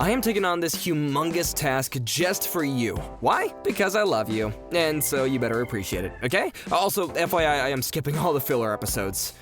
I am taking on this humongous task just for you. Why? Because I love you, and so you better appreciate it, okay? Also, FYI, I am skipping all the filler episodes.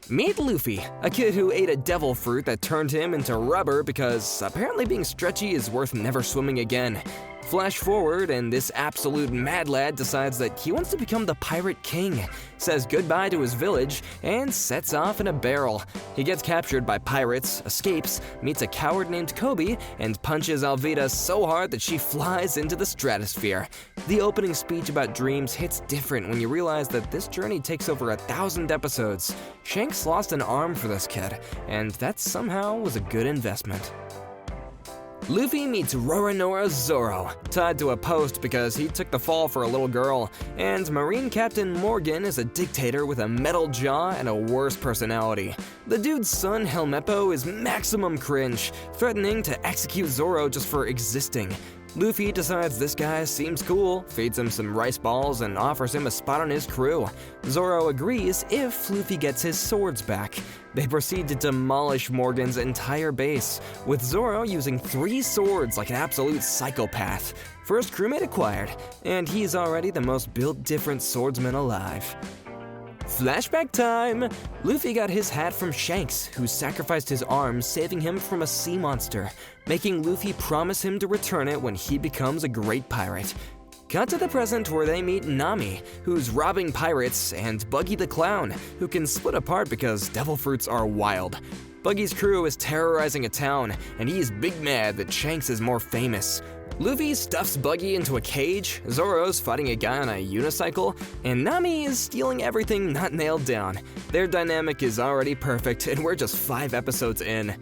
Meet Luffy, a kid who ate a devil fruit that turned him into rubber because apparently being stretchy is worth never swimming again. Flash forward, and this absolute mad lad decides that he wants to become the Pirate King, says goodbye to his village, and sets off in a barrel. He gets captured by pirates, escapes, meets a coward named Kobe, and punches Alvida so hard that she flies into the stratosphere. The opening speech about dreams hits different when you realize that this journey takes over 1,000 episodes. Shanks lost an arm for this kid, and that somehow was a good investment. Luffy meets Roronoa Zoro, tied to a post because he took the fall for a little girl, and Marine Captain Morgan is a dictator with a metal jaw and a worse personality. The dude's son Helmeppo is maximum cringe, threatening to execute Zoro just for existing. Luffy decides this guy seems cool, feeds him some rice balls, and offers him a spot on his crew. Zoro agrees if Luffy gets his swords back. They proceed to demolish Morgan's entire base, with Zoro using 3 swords like an absolute psychopath. First crewmate acquired, and he's already the most built different swordsman alive. Flashback time! Luffy got his hat from Shanks, who sacrificed his arm, saving him from a sea monster, making Luffy promise him to return it when he becomes a great pirate. Cut to the present where they meet Nami, who's robbing pirates, and Buggy the Clown, who can split apart because devil fruits are wild. Buggy's crew is terrorizing a town, and he's big mad that Shanks is more famous. Luffy stuffs Buggy into a cage, Zoro's fighting a guy on a unicycle, and Nami is stealing everything not nailed down. Their dynamic is already perfect, and we're just 5 episodes in.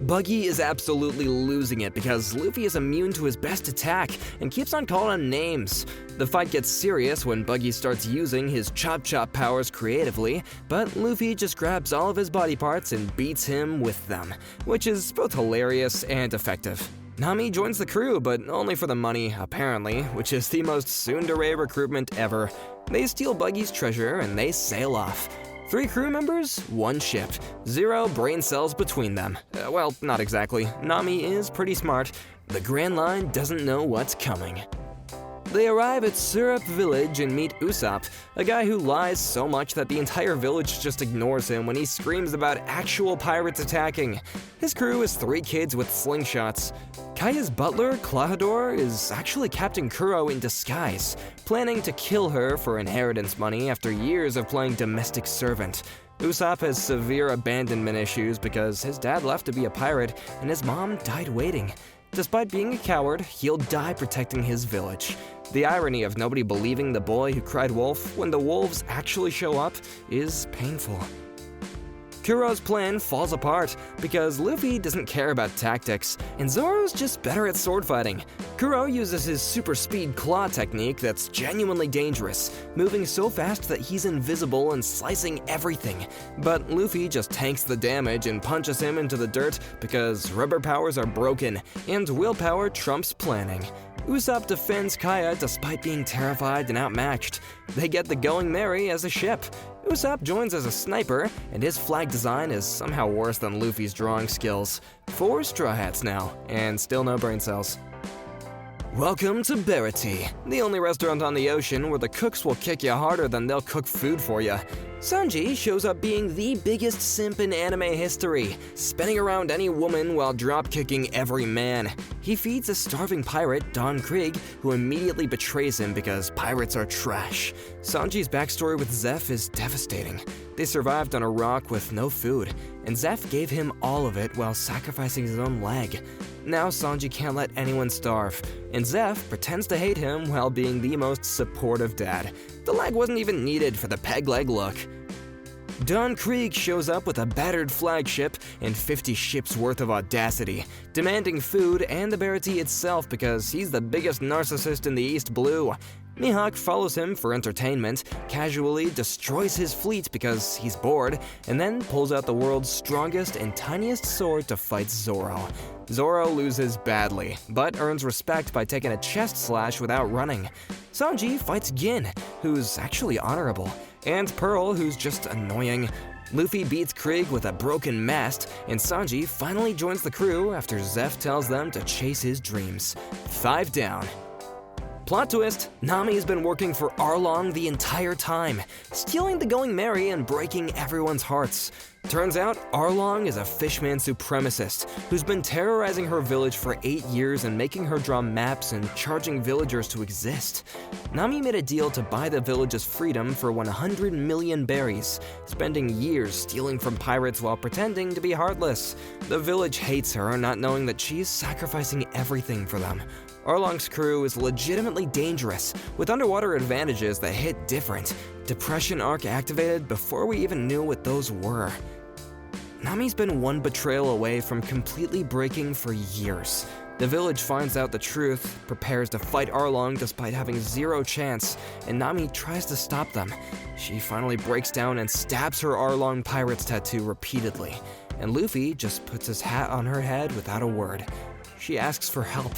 Buggy is absolutely losing it because Luffy is immune to his best attack and keeps on calling him names. The fight gets serious when Buggy starts using his chop powers creatively, but Luffy just grabs all of his body parts and beats him with them, which is both hilarious and effective. Nami joins the crew, but only for the money, apparently, which is the most tsundere recruitment ever. They steal Buggy's treasure and they sail off. 3 crew members, 1 ship, 0 brain cells between them. Well, not exactly. Nami is pretty smart. The Grand Line doesn't know what's coming. They arrive at Syrup Village and meet Usopp, a guy who lies so much that the entire village just ignores him when he screams about actual pirates attacking. His crew is 3 kids with slingshots. Kaya's butler, Klahadore, is actually Captain Kuro in disguise, planning to kill her for inheritance money after years of playing domestic servant. Usopp has severe abandonment issues because his dad left to be a pirate and his mom died waiting. Despite being a coward, he'll die protecting his village. The irony of nobody believing the boy who cried wolf when the wolves actually show up is painful. Kuro's plan falls apart because Luffy doesn't care about tactics, and Zoro's just better at sword fighting. Kuro uses his super speed claw technique that's genuinely dangerous, moving so fast that he's invisible and slicing everything. But Luffy just tanks the damage and punches him into the dirt because rubber powers are broken, and willpower trumps planning. Usopp defends Kaya despite being terrified and outmatched. They get the Going Merry as a ship. Usopp joins as a sniper, and his flag design is somehow worse than Luffy's drawing skills. 4 Straw Hats now, and still no brain cells. Welcome to Berity, the only restaurant on the ocean where the cooks will kick you harder than they'll cook food for you. Sanji shows up being the biggest simp in anime history, spinning around any woman while drop-kicking every man. He feeds a starving pirate, Don Krieg, who immediately betrays him because pirates are trash. Sanji's backstory with Zeph is devastating. They survived on a rock with no food, and Zeph gave him all of it while sacrificing his own leg. Now Sanji can't let anyone starve, and Zeph pretends to hate him while being the most supportive dad. The leg wasn't even needed for the peg leg look. Don Krieg shows up with a battered flagship and 50 ships worth of audacity, demanding food and the Berity itself because he's the biggest narcissist in the East Blue. Mihawk follows him for entertainment, casually destroys his fleet because he's bored, and then pulls out the world's strongest and tiniest sword to fight Zoro. Zoro loses badly, but earns respect by taking a chest slash without running. Sanji fights Gin, who's actually honorable, and Pearl, who's just annoying. Luffy beats Krieg with a broken mast, and Sanji finally joins the crew after Zeph tells them to chase his dreams. 5 down. Plot twist, Nami has been working for Arlong the entire time, stealing the Going Merry and breaking everyone's hearts. Turns out, Arlong is a Fishman supremacist who's been terrorizing her village for 8 years and making her draw maps and charging villagers to exist. Nami made a deal to buy the village's freedom for 100 million berries, spending years stealing from pirates while pretending to be heartless. The village hates her, not knowing that she's sacrificing everything for them. Arlong's crew is legitimately dangerous, with underwater advantages that hit different. Depression arc activated before we even knew what those were. Nami's been one betrayal away from completely breaking for years. The village finds out the truth, prepares to fight Arlong despite having 0 chance, and Nami tries to stop them. She finally breaks down and stabs her Arlong pirate's tattoo repeatedly, and Luffy just puts his hat on her head without a word. She asks for help,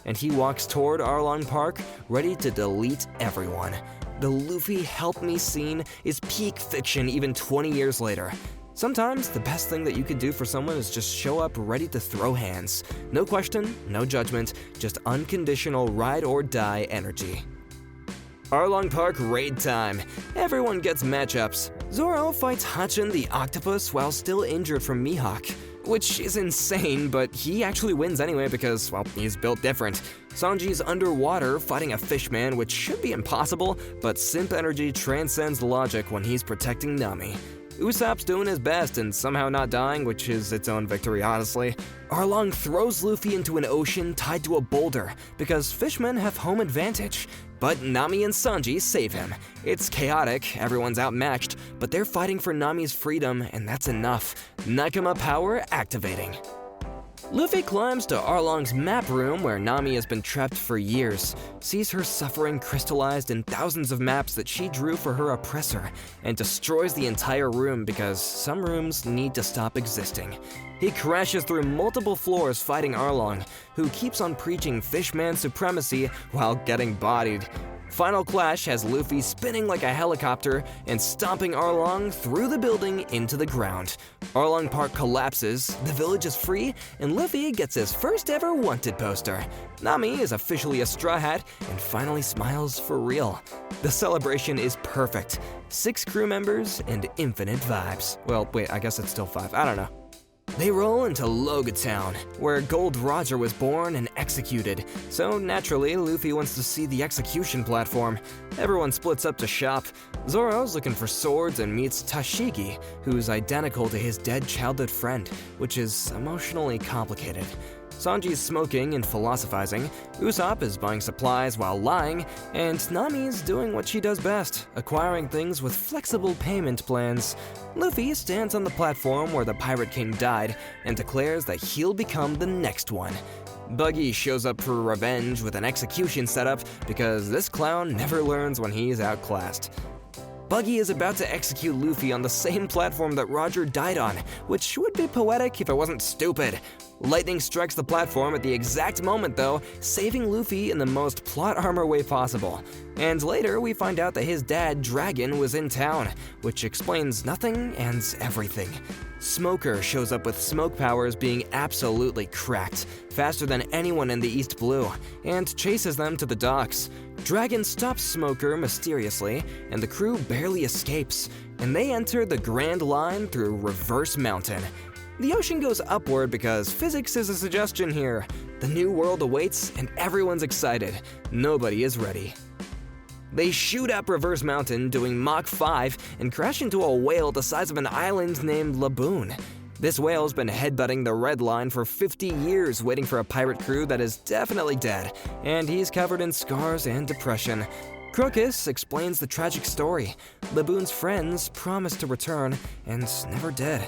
and he walks toward Arlong Park, ready to delete everyone. The Luffy help me scene is peak fiction even 20 years later. Sometimes the best thing that you could do for someone is just show up ready to throw hands. No question, no judgment, just unconditional ride or die energy. Arlong Park raid time. Everyone gets matchups. Zoro fights Hachin the octopus while still injured from Mihawk, which is insane, but he actually wins anyway because, well, he's built different. Sanji's underwater fighting a Fishman, which should be impossible, but simp energy transcends logic when he's protecting Nami. Usopp's doing his best and somehow not dying, which is its own victory, honestly. Arlong throws Luffy into an ocean tied to a boulder because Fishmen have home advantage. But Nami and Sanji save him. It's chaotic, everyone's outmatched, but they're fighting for Nami's freedom, and that's enough. Nakama power activating. Luffy climbs to Arlong's map room where Nami has been trapped for years, sees her suffering crystallized in thousands of maps that she drew for her oppressor, and destroys the entire room because some rooms need to stop existing. He crashes through multiple floors fighting Arlong, who keeps on preaching Fishman supremacy while getting bodied. Final clash has Luffy spinning like a helicopter and stomping Arlong through the building into the ground. Arlong Park collapses, the village is free, and Luffy gets his first ever wanted poster. Nami is officially a Straw Hat and finally smiles for real. The celebration is perfect. 6 crew members and infinite vibes. Well, wait, I guess it's still 5, I don't know. They roll into Loga Town, where Gold Roger was born and executed, so naturally Luffy wants to see the execution platform. Everyone splits up to shop. Zoro's looking for swords and meets Tashigi, who's identical to his dead childhood friend, which is emotionally complicated. Sanji's smoking and philosophizing, Usopp is buying supplies while lying, and Nami's doing what she does best, acquiring things with flexible payment plans. Luffy stands on the platform where the Pirate King died and declares that he'll become the next one. Buggy shows up for revenge with an execution setup because this clown never learns when he's outclassed. Buggy is about to execute Luffy on the same platform that Roger died on, which would be poetic if it wasn't stupid. Lightning strikes the platform at the exact moment though, saving Luffy in the most plot armor way possible. And later we find out that his dad, Dragon, was in town, which explains nothing and everything. Smoker shows up with smoke powers being absolutely cracked, faster than anyone in the East Blue, and chases them to the docks. Dragon stops Smoker mysteriously, and the crew barely escapes, and they enter the Grand Line through Reverse Mountain. The ocean goes upward because physics is a suggestion here. The new world awaits, and everyone's excited. Nobody is ready. They shoot up Reverse Mountain doing Mach 5 and crash into a whale the size of an island named Laboon. This whale's been headbutting the Red Line for 50 years waiting for a pirate crew that is definitely dead, and he's covered in scars and depression. Crocus explains the tragic story. Laboon's friends promised to return and never did.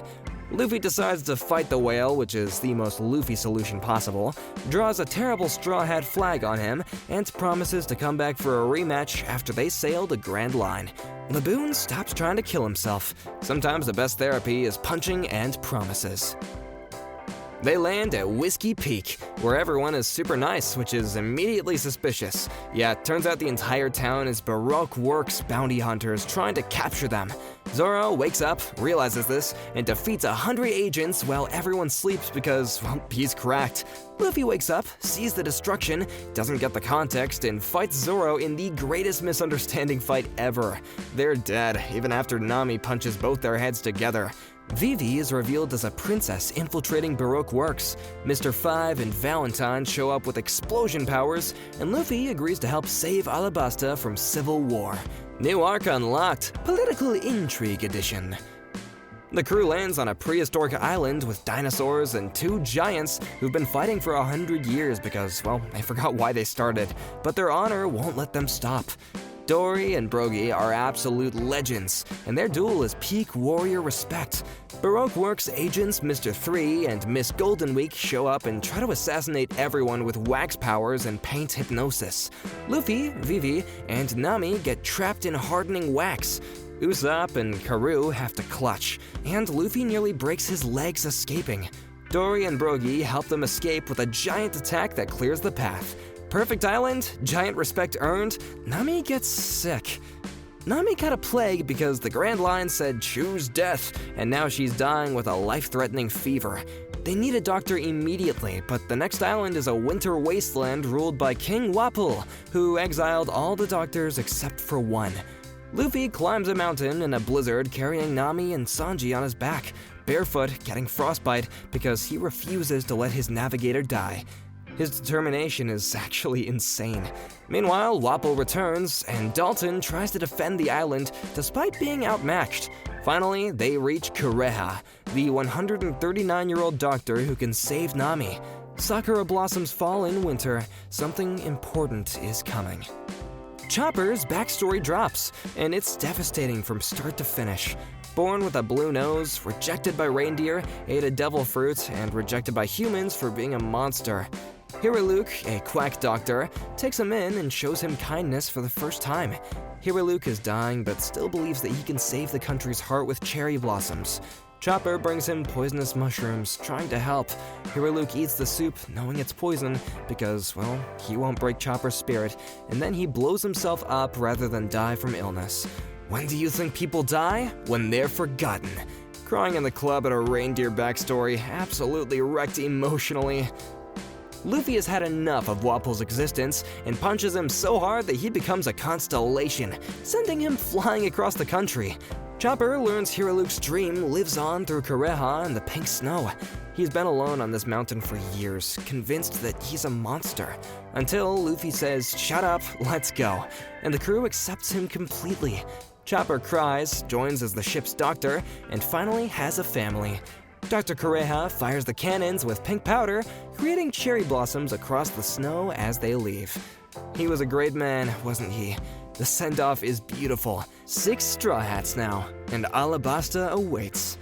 Luffy decides to fight the whale, which is the most Luffy solution possible, draws a terrible Straw Hat flag on him, and promises to come back for a rematch after they sail the Grand Line. Laboon stops trying to kill himself. Sometimes the best therapy is punching and promises. They land at Whiskey Peak, where everyone is super nice, which is immediately suspicious. Yeah, turns out the entire town is Baroque Works bounty hunters trying to capture them. Zoro wakes up, realizes this, and defeats 100 agents while everyone sleeps because, well, he's cracked. Luffy wakes up, sees the destruction, doesn't get the context, and fights Zoro in the greatest misunderstanding fight ever. They're dead, even after Nami punches both their heads together. Vivi is revealed as a princess infiltrating Baroque Works. Mr. Five and Valentine show up with explosion powers, and Luffy agrees to help save Alabasta from civil war. New arc unlocked, Political Intrigue Edition. The crew lands on a prehistoric island with dinosaurs and two giants who've been fighting for 100 years because, well, I forgot why they started, but their honor won't let them stop. Dory and Brogy are absolute legends, and their duel is peak warrior respect. Baroque Works agents Mr. 3 and Miss Golden Week show up and try to assassinate everyone with wax powers and paint hypnosis. Luffy, Vivi, and Nami get trapped in hardening wax. Usopp and Karoo have to clutch, and Luffy nearly breaks his legs escaping. Dory and Brogy help them escape with a giant attack that clears the path. Perfect island, giant respect earned, Nami gets sick. Nami got a plague because the Grand Line said choose death, and now she's dying with a life-threatening fever. They need a doctor immediately, but the next island is a winter wasteland ruled by King Wapol, who exiled all the doctors except for one. Luffy climbs a mountain in a blizzard carrying Nami and Sanji on his back, barefoot, getting frostbite because he refuses to let his navigator die. His determination is actually insane. Meanwhile, Wapol returns, and Dalton tries to defend the island despite being outmatched. Finally, they reach Kureha, the 139-year-old doctor who can save Nami. Sakura blossoms fall in winter. Something important is coming. Chopper's backstory drops, and it's devastating from start to finish. Born with a blue nose, rejected by reindeer, ate a devil fruit, and rejected by humans for being a monster. Hiruluk, a quack doctor, takes him in and shows him kindness for the first time. Hiruluk is dying but still believes that he can save the country's heart with cherry blossoms. Chopper brings him poisonous mushrooms, trying to help. Hiruluk eats the soup, knowing it's poison, because, well, he won't break Chopper's spirit, and then he blows himself up rather than die from illness. When do you think people die? When they're forgotten. Crying in the club at a reindeer backstory absolutely wrecked emotionally. Luffy has had enough of Wapol's existence and punches him so hard that he becomes a constellation, sending him flying across the country. Chopper learns Hiruluk's dream lives on through Kureha and the pink snow. He's been alone on this mountain for years, convinced that he's a monster, until Luffy says, "Shut up, let's go," and the crew accepts him completely. Chopper cries, joins as the ship's doctor, and finally has a family. Dr. Kureha fires the cannons with pink powder, creating cherry blossoms across the snow as they leave. He was a great man, wasn't he? The send-off is beautiful. 6 straw hats now, and Alabasta awaits.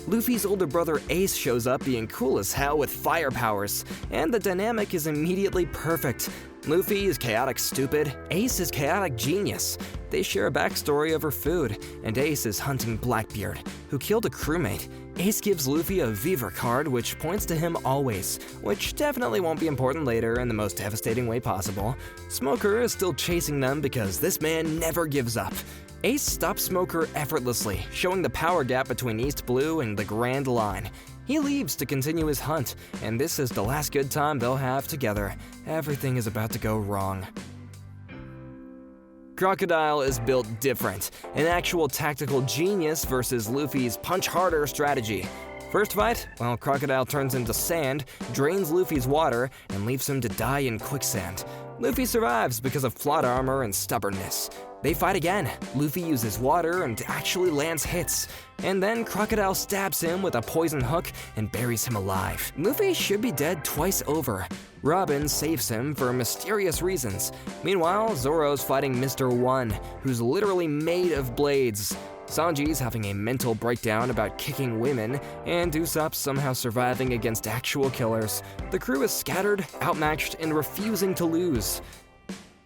Luffy's older brother Ace shows up being cool as hell with fire powers, and the dynamic is immediately perfect. Luffy is chaotic stupid, Ace is chaotic genius. They share a backstory over food, and Ace is hunting Blackbeard, who killed a crewmate. Ace gives Luffy a Viver card, which points to him always, which definitely won't be important later in the most devastating way possible. Smoker is still chasing them because this man never gives up. Ace stops Smoker effortlessly, showing the power gap between East Blue and the Grand Line. He leaves to continue his hunt, and this is the last good time they'll have together. Everything is about to go wrong. Crocodile is built different, an actual tactical genius versus Luffy's punch harder strategy. First fight, well, Crocodile turns into sand, drains Luffy's water, and leaves him to die in quicksand. Luffy survives because of plot armor and stubbornness. They fight again. Luffy uses water and actually lands hits. And then Crocodile stabs him with a poison hook and buries him alive. Luffy should be dead twice over. Robin saves him for mysterious reasons. Meanwhile, Zoro's fighting Mr. One, who's literally made of blades. Sanji's having a mental breakdown about kicking women, and Usopp's somehow surviving against actual killers. The crew is scattered, outmatched, and refusing to lose.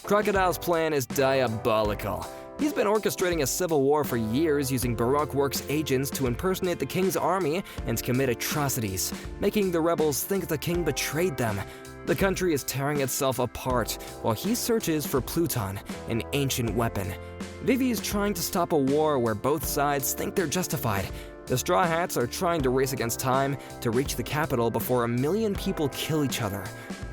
Crocodile's plan is diabolical. He's been orchestrating a civil war for years using Baroque Works agents to impersonate the king's army and commit atrocities, making the rebels think the king betrayed them. The country is tearing itself apart while he searches for Pluton, an ancient weapon. Vivi is trying to stop a war where both sides think they're justified. The Straw Hats are trying to race against time to reach the capital before 1 million people kill each other.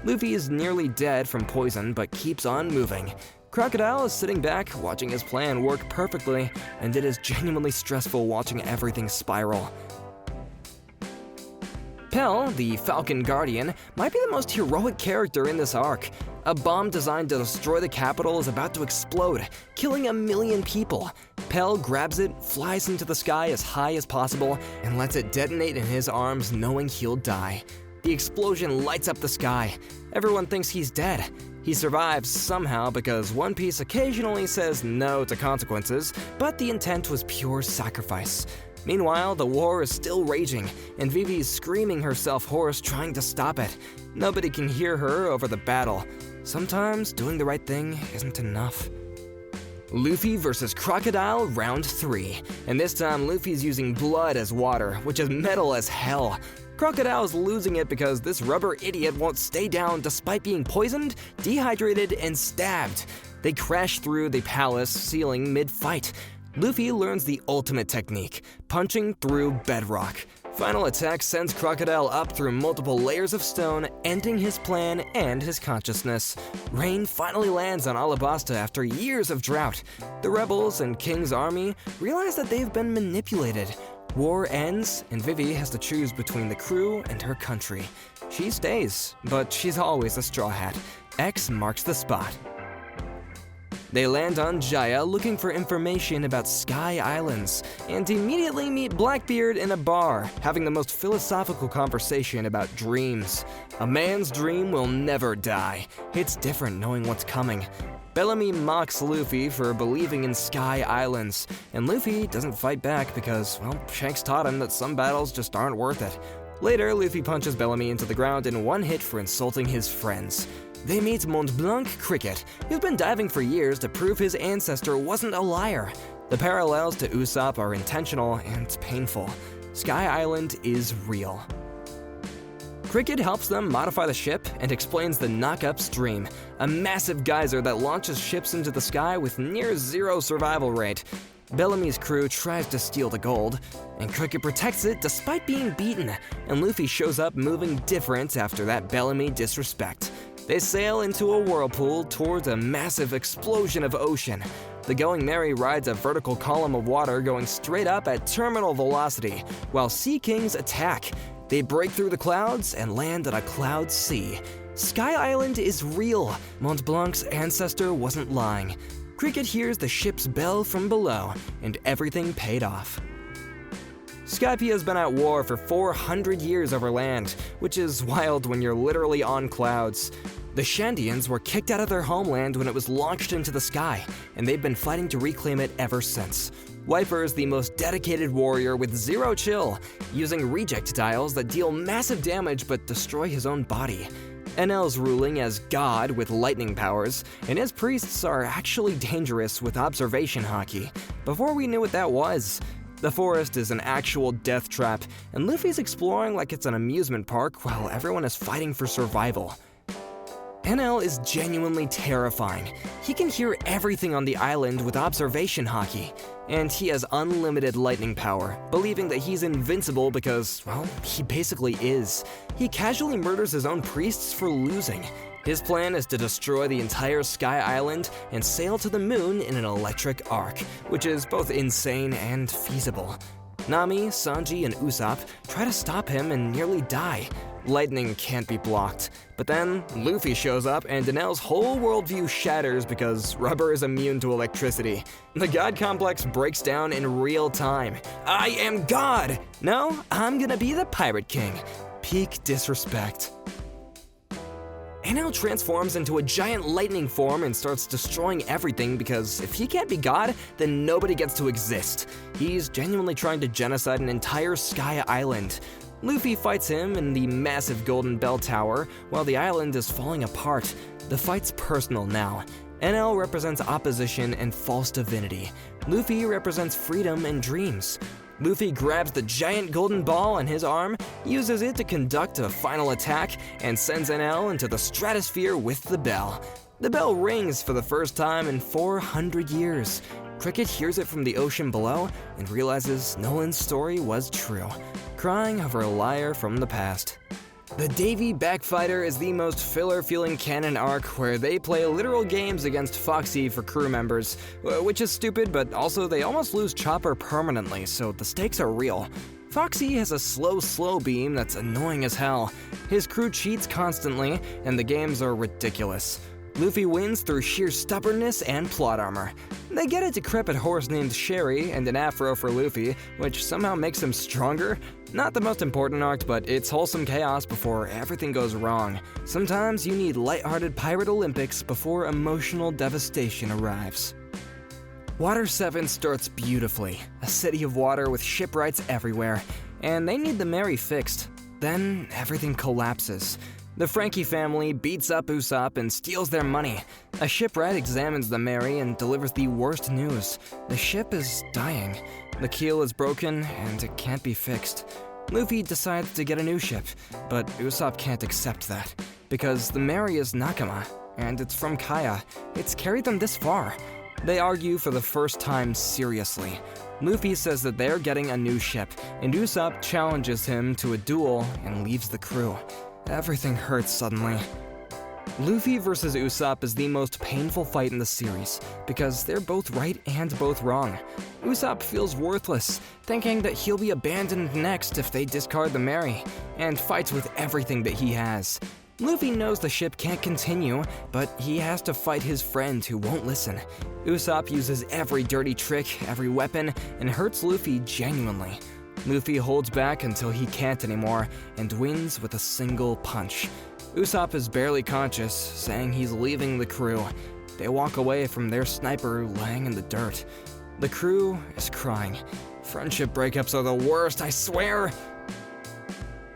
Luffy is nearly dead from poison but keeps on moving. Crocodile is sitting back, watching his plan work perfectly, and it is genuinely stressful watching everything spiral. Impel, the Falcon Guardian, might be the most heroic character in this arc. A bomb designed to destroy the capital is about to explode, killing 1 million people. Impel grabs it, flies into the sky as high as possible, and lets it detonate in his arms knowing he'll die. The explosion lights up the sky. Everyone thinks he's dead. He survives somehow because One Piece occasionally says no to consequences, but the intent was pure sacrifice. Meanwhile, the war is still raging, and Vivi is screaming herself hoarse trying to stop it. Nobody can hear her over the battle. Sometimes doing the right thing isn't enough. Luffy vs. Crocodile Round 3, and this time Luffy's using blood as water, which is metal as hell. Crocodile's losing it because this rubber idiot won't stay down despite being poisoned, dehydrated, and stabbed. They crash through the palace ceiling mid-fight. Luffy learns the ultimate technique, punching through bedrock. Final attack sends Crocodile up through multiple layers of stone, ending his plan and his consciousness. Rain finally lands on Alabasta after years of drought. The rebels and King's army realize that they've been manipulated. War ends, and Vivi has to choose between the crew and her country. She stays, but she's always a Straw Hat. X marks the spot. They land on Jaya looking for information about Sky Islands, and immediately meet Blackbeard in a bar, having the most philosophical conversation about dreams. A man's dream will never die. It's different knowing what's coming. Bellamy mocks Luffy for believing in Sky Islands, and Luffy doesn't fight back because, well, Shanks taught him that some battles just aren't worth it. Later, Luffy punches Bellamy into the ground in one hit for insulting his friends. They meet Mont Blanc Cricket, who's been diving for years to prove his ancestor wasn't a liar. The parallels to Usopp are intentional and painful. Sky Island is real. Cricket helps them modify the ship and explains the Knock-Up Stream, a massive geyser that launches ships into the sky with near zero survival rate. Bellamy's crew tries to steal the gold, and Cricket protects it despite being beaten, and Luffy shows up moving different after that Bellamy disrespect. They sail into a whirlpool towards a massive explosion of ocean. The Going Merry rides a vertical column of water going straight up at terminal velocity, while Sea Kings attack. They break through the clouds and land at a cloud sea. Sky Island is real. Mont Blanc's ancestor wasn't lying. Cricket hears the ship's bell from below, and everything paid off. Skypea has been at war for 400 years over land, which is wild when you're literally on clouds. The Shandians were kicked out of their homeland when it was launched into the sky, and they've been fighting to reclaim it ever since. Wiper is the most dedicated warrior with zero chill, using reject dials that deal massive damage but destroy his own body. Enel's ruling as god with lightning powers, and his priests are actually dangerous with observation hockey. Before we knew what that was. The forest is an actual death trap, and Luffy's exploring like it's an amusement park while everyone is fighting for survival. Enel is genuinely terrifying. He can hear everything on the island with observation hockey, and he has unlimited lightning power, believing that he's invincible because, well, he basically is. He casually murders his own priests for losing. His plan is to destroy the entire Sky Island and sail to the moon in an electric arc, which is both insane and feasible. Nami, Sanji, and Usopp try to stop him and nearly die. Lightning can't be blocked. But then, Luffy shows up and Enel's whole worldview shatters because rubber is immune to electricity. The God Complex breaks down in real time. I am God! No, I'm gonna be the Pirate King. Peak disrespect. Enel transforms into a giant lightning form and starts destroying everything because if he can't be God, then nobody gets to exist. He's genuinely trying to genocide an entire Sky Island. Luffy fights him in the massive Golden Bell Tower while the island is falling apart. The fight's personal now. NL represents opposition and false divinity. Luffy represents freedom and dreams. Luffy grabs the giant golden ball in his arm, uses it to conduct a final attack, and sends NL into the stratosphere with the bell. The bell rings for the first time in 400 years. Cricket hears it from the ocean below and realizes Nolan's story was true, crying over a liar from the past. The Davy Backfighter is the most filler-feeling canon arc where they play literal games against Foxy for crew members, which is stupid, but also they almost lose Chopper permanently, so the stakes are real. Foxy has a slow beam that's annoying as hell. His crew cheats constantly, and the games are ridiculous. Luffy wins through sheer stubbornness and plot armor. They get a decrepit horse named Sherry and an afro for Luffy, which somehow makes him stronger. Not the most important arc, but it's wholesome chaos before everything goes wrong. Sometimes you need lighthearted pirate Olympics before emotional devastation arrives. Water 7 starts beautifully, a city of water with shipwrights everywhere, and they need the Mary fixed. Then everything collapses. The Frankie family beats up Usopp and steals their money. A shipwright examines the Mary and delivers the worst news. The ship is dying. The keel is broken and it can't be fixed. Luffy decides to get a new ship, but Usopp can't accept that, because the Mary is Nakama, and it's from Kaya. It's carried them this far. They argue for the first time seriously. Luffy says that they're getting a new ship, and Usopp challenges him to a duel and leaves the crew. Everything hurts suddenly. Luffy versus Usopp is the most painful fight in the series, because they're both right and both wrong. Usopp feels worthless, thinking that he'll be abandoned next if they discard the Mary, and fights with everything that he has. Luffy knows the ship can't continue, but he has to fight his friend who won't listen. Usopp uses every dirty trick, every weapon, and hurts Luffy genuinely. Luffy holds back until he can't anymore, and wins with a single punch. Usopp is barely conscious, saying he's leaving the crew. They walk away from their sniper laying in the dirt. The crew is crying. Friendship breakups are the worst, I swear!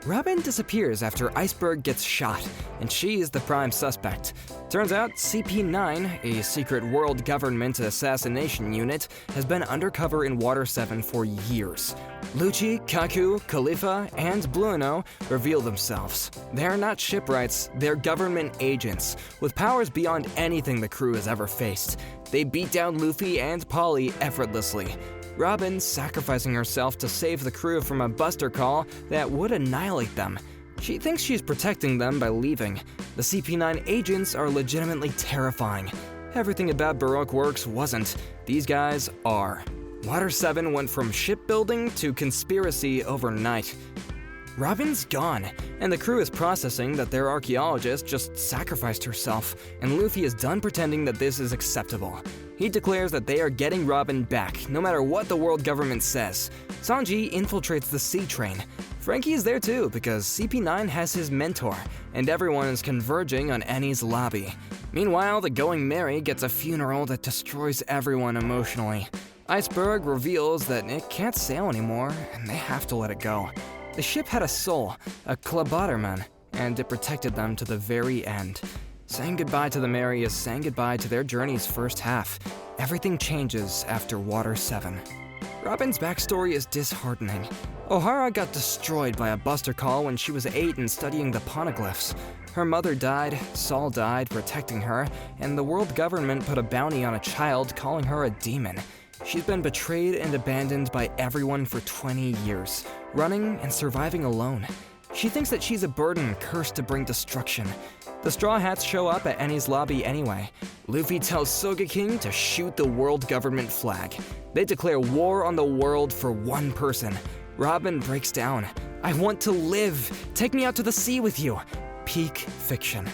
Robin disappears after Iceberg gets shot, and she is the prime suspect. Turns out CP9, a secret world government assassination unit, has been undercover in Water 7 for years. Lucci, Kaku, Khalifa, and Blueno reveal themselves. They're not shipwrights, they're government agents, with powers beyond anything the crew has ever faced. They beat down Luffy and Polly effortlessly. Robin sacrificing herself to save the crew from a buster call that would annihilate them. She thinks she's protecting them by leaving. The CP9 agents are legitimately terrifying. Everything about Baroque Works wasn't. These guys are. Water 7 went from shipbuilding to conspiracy overnight. Robin's gone, and the crew is processing that their archaeologist just sacrificed herself, and Luffy is done pretending that this is acceptable. He declares that they are getting Robin back, no matter what the world government says. Sanji infiltrates the sea train. Frankie is there too, because CP9 has his mentor, and everyone is converging on Enies Lobby. Meanwhile, the Going Merry gets a funeral that destroys everyone emotionally. Iceberg reveals that it can't sail anymore, and they have to let it go. The ship had a soul, a Klabaterman, and it protected them to the very end. Saying goodbye to the Mary is saying goodbye to their journey's first half. Everything changes after Water 7. Robin's backstory is disheartening. O'Hara got destroyed by a buster call when she was 8 and studying the poneglyphs. Her mother died, Saul died protecting her, and the world government put a bounty on a child calling her a demon. She's been betrayed and abandoned by everyone for 20 years, running and surviving alone. She thinks that she's a burden cursed to bring destruction. The Straw Hats show up at Enies Lobby anyway. Luffy tells Sogeking to shoot the world government flag. They declare war on the world for one person. Robin breaks down. I want to live. Take me out to the sea with you. Peak fiction.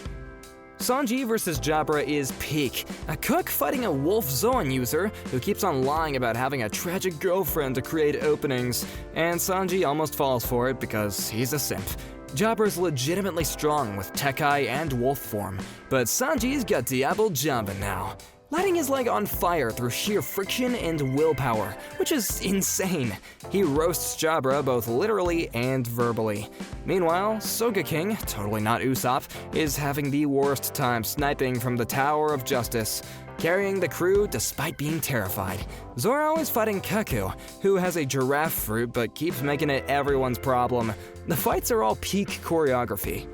Sanji versus Jabra is peak. A cook fighting a wolf Zoan user who keeps on lying about having a tragic girlfriend to create openings, and Sanji almost falls for it because he's a simp. Jabra's legitimately strong with Tekai and wolf form, but Sanji's got Diablo Jamba now. lighting his leg on fire through sheer friction and willpower, which is insane. He roasts Jabra both literally and verbally. Meanwhile, Soga King, totally not Usopp, is having the worst time sniping from the Tower of Justice, carrying the crew despite being terrified. Zoro is fighting Kaku, who has a giraffe fruit but keeps making it everyone's problem. The fights are all peak choreography.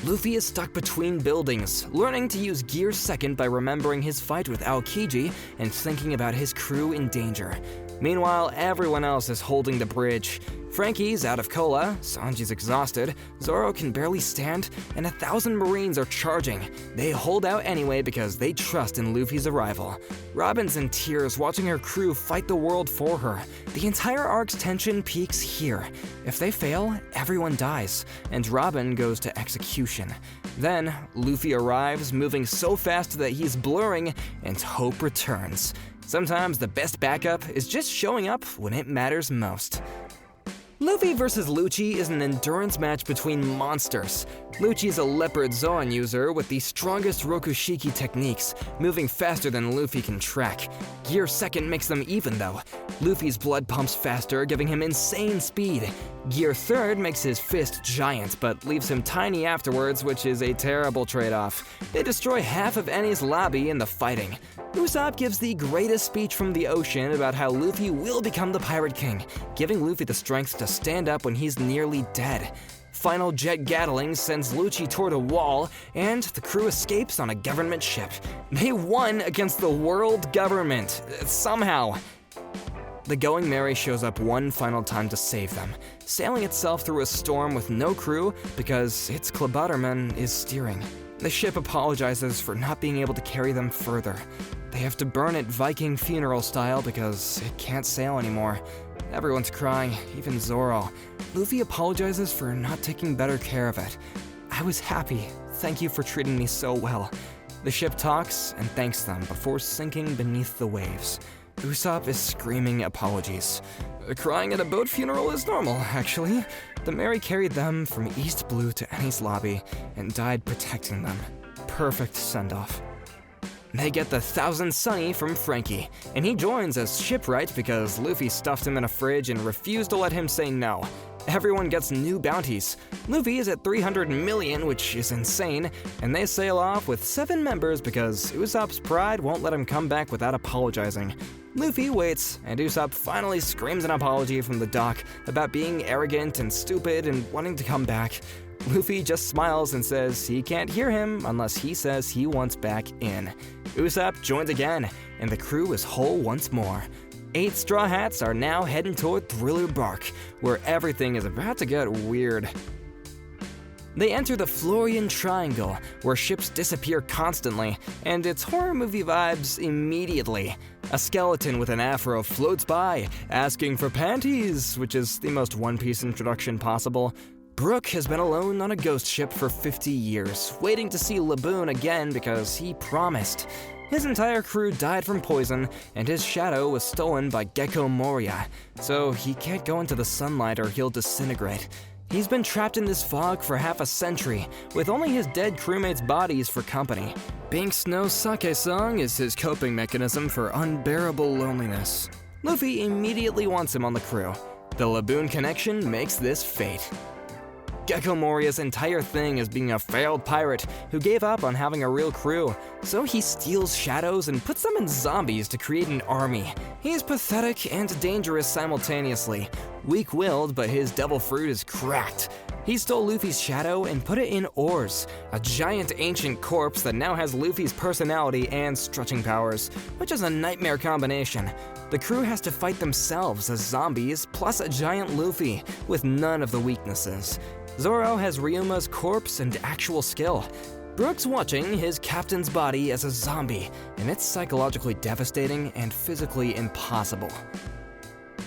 Luffy is stuck between buildings, learning to use Gear Second by remembering his fight with Aokiji and thinking about his crew in danger. Meanwhile, everyone else is holding the bridge. Frankie's out of cola, Sanji's exhausted, Zoro can barely stand, and 1,000 Marines are charging. They hold out anyway because they trust in Luffy's arrival. Robin's in tears watching her crew fight the world for her. The entire arc's tension peaks here. If they fail, everyone dies, and Robin goes to execution. Then, Luffy arrives, moving so fast that he's blurring, and hope returns. Sometimes the best backup is just showing up when it matters most. Luffy vs. Lucci is an endurance match between monsters. Lucci is a leopard Zoan user with the strongest Rokushiki techniques, moving faster than Luffy can track. Gear Second makes them even though. Luffy's blood pumps faster, giving him insane speed. Gear Third makes his fist giant, but leaves him tiny afterwards, which is a terrible trade-off. They destroy half of Enies Lobby in the fighting. Usopp gives the greatest speech from the ocean about how Luffy will become the Pirate King, giving Luffy the strength to stand up when he's nearly dead. Final jet Gatling sends Lucci toward a wall, and the crew escapes on a government ship. They won against the world government, somehow. The Going Merry shows up one final time to save them, sailing itself through a storm with no crew because its Klabutterman is steering. The ship apologizes for not being able to carry them further. They have to burn it Viking funeral style because it can't sail anymore. Everyone's crying, even Zoro. Luffy apologizes for not taking better care of it. I was happy. Thank you for treating me so well. The ship talks and thanks them before sinking beneath the waves. Usopp is screaming apologies. Crying at a boat funeral is normal, actually. The Mary carried them from East Blue to Enies Lobby and died protecting them. Perfect send-off. They get the 1,000 Sunny from Frankie, and he joins as shipwright because Luffy stuffed him in a fridge and refused to let him say no. Everyone gets new bounties. Luffy is at 300 million, which is insane, and they sail off with 7 members because Usopp's pride won't let him come back without apologizing. Luffy waits, and Usopp finally screams an apology from the dock about being arrogant and stupid and wanting to come back. Luffy just smiles and says he can't hear him unless he says he wants back in. Usopp joins again, and the crew is whole once more. 8 Straw Hats are now heading toward Thriller Bark, where everything is about to get weird. They enter the Florian Triangle, where ships disappear constantly, and it's horror movie vibes immediately. A skeleton with an afro floats by, asking for panties, which is the most One Piece introduction possible. Brook has been alone on a ghost ship for 50 years, waiting to see Laboon again because he promised. His entire crew died from poison, and his shadow was stolen by Gecko Moria, so he can't go into the sunlight or he'll disintegrate. He's been trapped in this fog for half a century, with only his dead crewmates' bodies for company. Binks no Sake song is his coping mechanism for unbearable loneliness. Luffy immediately wants him on the crew. The Laboon connection makes this fate. Gecko Moria's entire thing is being a failed pirate who gave up on having a real crew, so he steals shadows and puts them in zombies to create an army. He's pathetic and dangerous simultaneously. Weak-willed, but his devil fruit is cracked. He stole Luffy's shadow and put it in Oars, a giant ancient corpse that now has Luffy's personality and stretching powers, which is a nightmare combination. The crew has to fight themselves as zombies, plus a giant Luffy, with none of the weaknesses. Zoro has Ryuma's corpse and actual skill. Brook's watching his captain's body as a zombie, and it's psychologically devastating and physically impossible.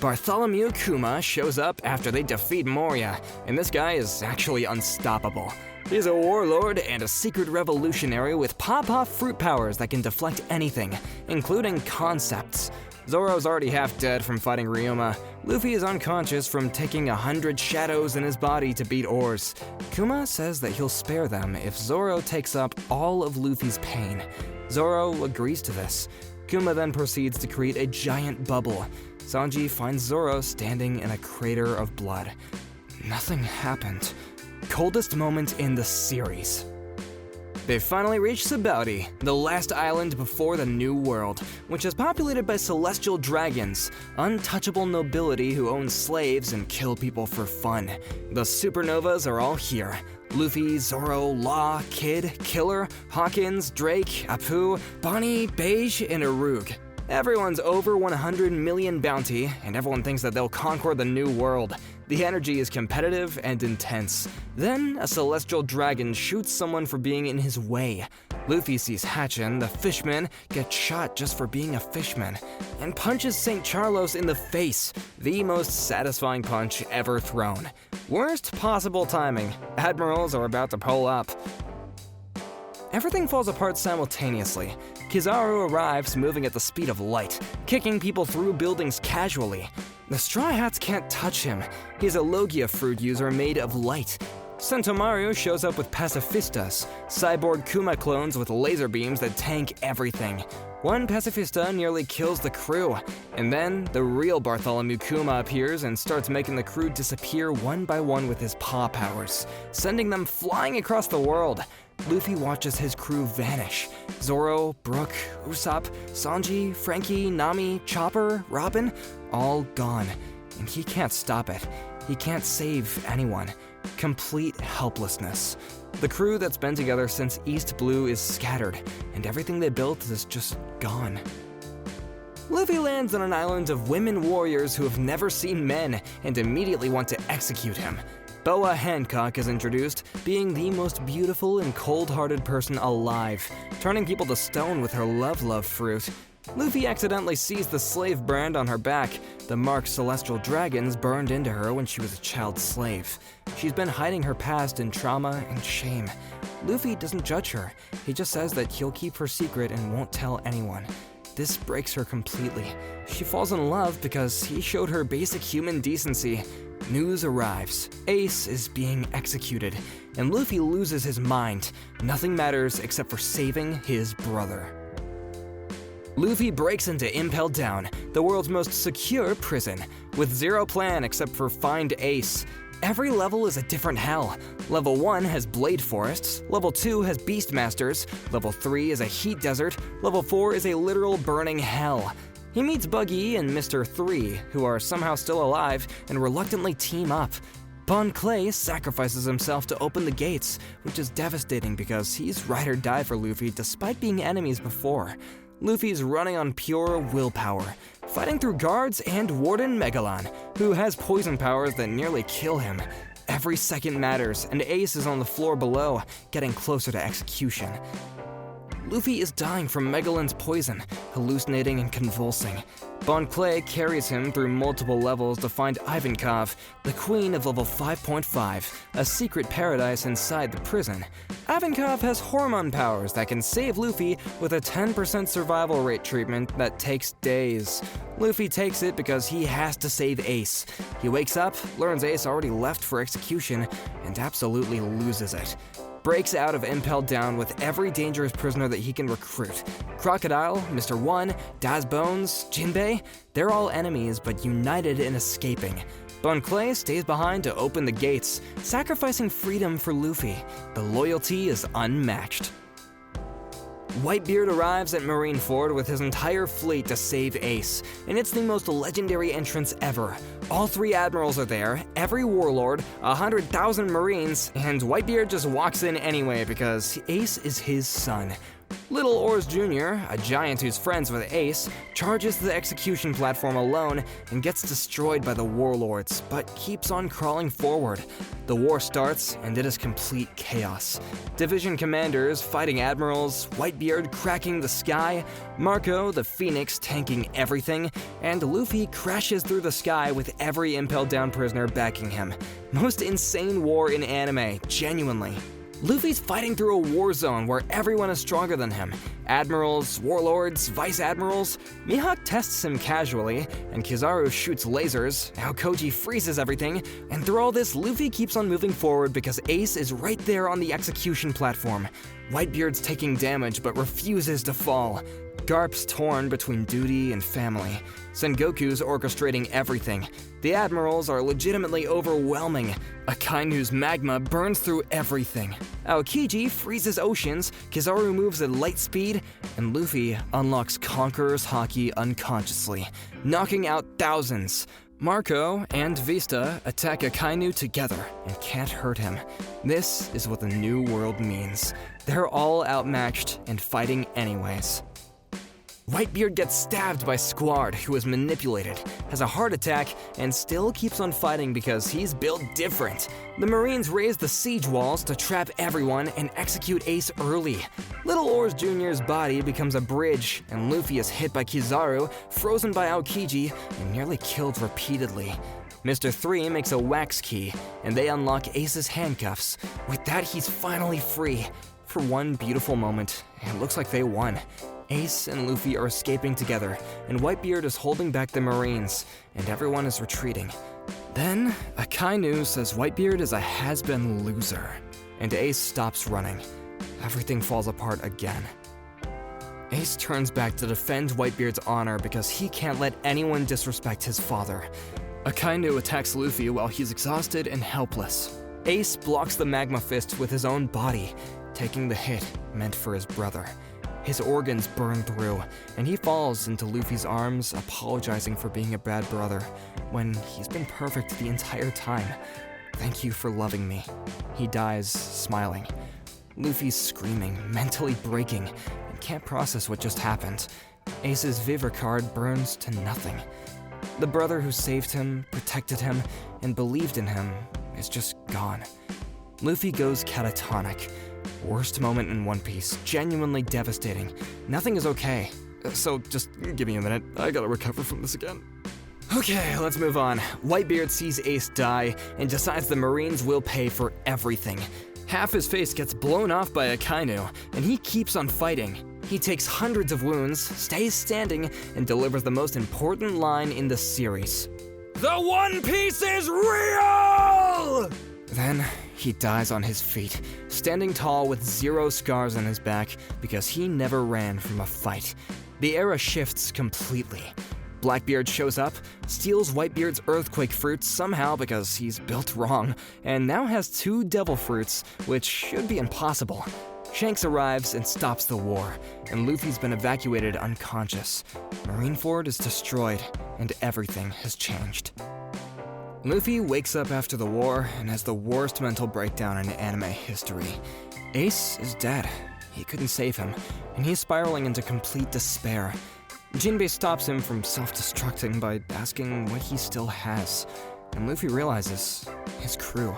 Bartholomew Kuma shows up after they defeat Moria, and this guy is actually unstoppable. He's a warlord and a secret revolutionary with Pawpaw fruit powers that can deflect anything, including concepts. Zoro's already half dead from fighting Ryuma. Luffy is unconscious from taking 100 shadows in his body to beat Oars. Kuma says that he'll spare them if Zoro takes up all of Luffy's pain. Zoro agrees to this. Kuma then proceeds to create a giant bubble. Sanji finds Zoro standing in a crater of blood. Nothing happened. Coldest moment in the series. They finally reach Sabaody, the last island before the New World, which is populated by celestial dragons, untouchable nobility who own slaves and kill people for fun. The supernovas are all here. Luffy, Zoro, Law, Kid, Killer, Hawkins, Drake, Apu, Bonnie, Beige, and Arug. Everyone's over 100 million bounty, and everyone thinks that they'll conquer the New World. The energy is competitive and intense. Then, a celestial dragon shoots someone for being in his way. Luffy sees Hatchin, the Fishman, get shot just for being a fishman, and punches St. Charlos in the face, the most satisfying punch ever thrown. Worst possible timing. Admirals are about to pull up. Everything falls apart simultaneously. Kizaru arrives moving at the speed of light, kicking people through buildings casually. The Straw Hats can't touch him. He's a Logia fruit user made of light. Sentomaru shows up with pacifistas, cyborg Kuma clones with laser beams that tank everything. One pacifista nearly kills the crew, and then the real Bartholomew Kuma appears and starts making the crew disappear one by one with his paw powers, sending them flying across the world. Luffy watches his crew vanish. Zoro, Brook, Usopp, Sanji, Frankie, Nami, Chopper, Robin, all gone. And he can't stop it. He can't save anyone. Complete helplessness. The crew that's been together since East Blue is scattered, and everything they built is just gone. Luffy lands on an island of women warriors who have never seen men and immediately want to execute him. Boa Hancock is introduced, being the most beautiful and cold-hearted person alive, turning people to stone with her love fruit. Luffy accidentally sees the slave brand on her back, the mark celestial dragons burned into her when she was a child slave. She's been hiding her past in trauma and shame. Luffy doesn't judge her, he just says that he'll keep her secret and won't tell anyone. This breaks her completely. She falls in love because he showed her basic human decency. News arrives. Ace is being executed, and Luffy loses his mind. Nothing matters except for saving his brother. Luffy breaks into Impel Down, the world's most secure prison, with zero plan except for find Ace. Every level is a different hell. Level 1 has Blade Forests, Level 2 has Beastmasters, Level 3 is a heat desert, Level 4 is a literal burning hell. He meets Buggy and Mr. 3, who are somehow still alive and reluctantly team up. Bon Clay sacrifices himself to open the gates, which is devastating because he's ride or die for Luffy despite being enemies before. Luffy's running on pure willpower, fighting through guards and Warden Megalon, who has poison powers that nearly kill him. Every second matters, and Ace is on the floor below, getting closer to execution. Luffy is dying from Megalon's poison, hallucinating and convulsing. Bon Clay carries him through multiple levels to find Ivankov, the queen of level 5.5, a secret paradise inside the prison. Ivankov has hormone powers that can save Luffy with a 10% survival rate treatment that takes days. Luffy takes it because he has to save Ace. He wakes up, learns Ace already left for execution, and absolutely loses it. Breaks out of Impel Down with every dangerous prisoner that he can recruit. Crocodile, Mr. 1, Daz Bones, Jinbei, they're all enemies but united in escaping. Bon Clay stays behind to open the gates, sacrificing freedom for Luffy. The loyalty is unmatched. Whitebeard arrives at Marineford with his entire fleet to save Ace, and it's the most legendary entrance ever. All 3 admirals are there, every warlord, 100,000 marines, and Whitebeard just walks in anyway because Ace is his son. Little Oars Jr., a giant who's friends with Ace, charges the execution platform alone and gets destroyed by the warlords, but keeps on crawling forward. The war starts, and it is complete chaos. Division commanders fighting admirals, Whitebeard cracking the sky, Marco the Phoenix tanking everything, and Luffy crashes through the sky with every Impel Down prisoner backing him. Most insane war in anime, genuinely. Luffy's fighting through a war zone where everyone is stronger than him. Admirals, warlords, vice admirals. Mihawk tests him casually, and Kizaru shoots lasers. Aokiji freezes everything, and through all this, Luffy keeps on moving forward because Ace is right there on the execution platform. Whitebeard's taking damage but refuses to fall. Garp's torn between duty and family. Sengoku's orchestrating everything. The admirals are legitimately overwhelming. Akainu's magma burns through everything. Aokiji freezes oceans, Kizaru moves at light speed, and Luffy unlocks Conqueror's Haki unconsciously, knocking out thousands. Marco and Vista attack Akainu together and can't hurt him. This is what the new world means. They're all outmatched and fighting anyways. Whitebeard gets stabbed by Squard, who is manipulated, has a heart attack, and still keeps on fighting because he's built different. The Marines raise the siege walls to trap everyone and execute Ace early. Little Oars Jr.'s body becomes a bridge, and Luffy is hit by Kizaru, frozen by Aokiji, and nearly killed repeatedly. Mr. 3 makes a wax key, and they unlock Ace's handcuffs. With that, he's finally free. For one beautiful moment, it looks like they won. Ace and Luffy are escaping together, and Whitebeard is holding back the Marines, and everyone is retreating. Then, Akainu says Whitebeard is a has-been loser, and Ace stops running. Everything falls apart again. Ace turns back to defend Whitebeard's honor because he can't let anyone disrespect his father. Akainu attacks Luffy while he's exhausted and helpless. Ace blocks the magma fist with his own body, taking the hit meant for his brother. His organs burn through, and he falls into Luffy's arms, apologizing for being a bad brother, when he's been perfect the entire time. Thank you for loving me. He dies, smiling. Luffy's screaming, mentally breaking, and can't process what just happened. Ace's Vivre card burns to nothing. The brother who saved him, protected him, and believed in him is just gone. Luffy goes catatonic. Worst moment in One Piece, genuinely devastating. Nothing is okay. So just give me a minute, I gotta recover from this again. Okay, let's move on. Whitebeard sees Ace die and decides the Marines will pay for everything. Half his face gets blown off by Akainu, and he keeps on fighting. He takes hundreds of wounds, stays standing, and delivers the most important line in the series. The One Piece is real! Then, he dies on his feet, standing tall with 0 scars on his back because he never ran from a fight. The era shifts completely. Blackbeard shows up, steals Whitebeard's earthquake fruits somehow because he's built wrong, and now has 2 devil fruits, which should be impossible. Shanks arrives and stops the war, and Luffy's been evacuated unconscious. Marineford is destroyed, and everything has changed. Luffy wakes up after the war and has the worst mental breakdown in anime history. Ace is dead. He couldn't save him, and he's spiraling into complete despair. Jinbei stops him from self-destructing by asking what he still has, and Luffy realizes his crew.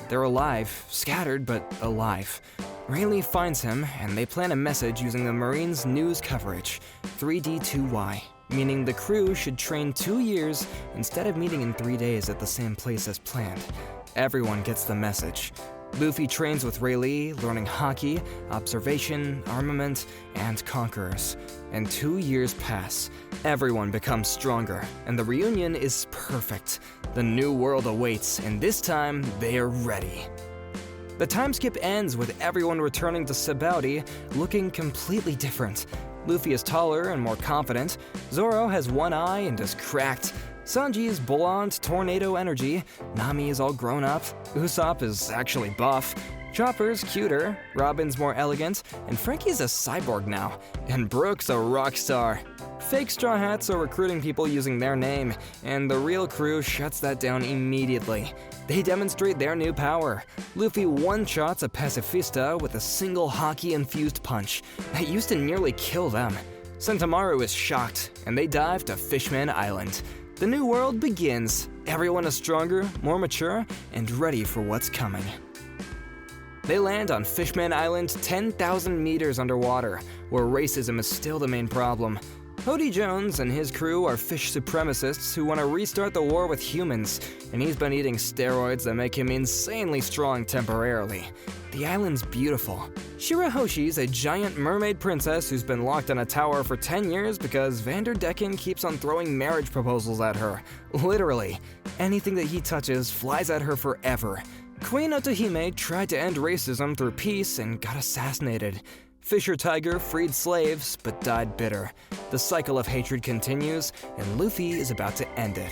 They're alive, scattered but alive. Rayleigh finds him, and they plan a message using the Marines' news coverage, 3D2Y, meaning the crew should train 2 years instead of meeting in 3 days at the same place as planned. Everyone gets the message. Luffy trains with Rayleigh, learning Haki, observation, armament, and conquerors. And 2 years pass. Everyone becomes stronger, and the reunion is perfect. The new world awaits, and this time, they are ready. The time skip ends with everyone returning to Sabaody looking completely different. Luffy is taller and more confident, Zoro has one eye and is cracked, Sanji is blonde tornado energy, Nami is all grown up, Usopp is actually buff, Chopper's cuter, Robin's more elegant, and Frankie's a cyborg now, and Brooke's a rock star. Fake Straw Hats are recruiting people using their name, and the real crew shuts that down immediately. They demonstrate their new power. Luffy one-shots a pacifista with a single Haki-infused punch that used to nearly kill them. Sentomaru is shocked, and they dive to Fishman Island. The new world begins. Everyone is stronger, more mature, and ready for what's coming. They land on Fishman Island 10,000 meters underwater, where racism is still the main problem. Hody Jones and his crew are fish supremacists who want to restart the war with humans, and he's been eating steroids that make him insanely strong temporarily. The island's beautiful. Shirahoshi's a giant mermaid princess who's been locked in a tower for 10 years because Vanderdecken keeps on throwing marriage proposals at her. Literally. Anything that he touches flies at her forever. Queen Otohime tried to end racism through peace and got assassinated. Fisher Tiger freed slaves, but died bitter. The cycle of hatred continues, and Luffy is about to end it.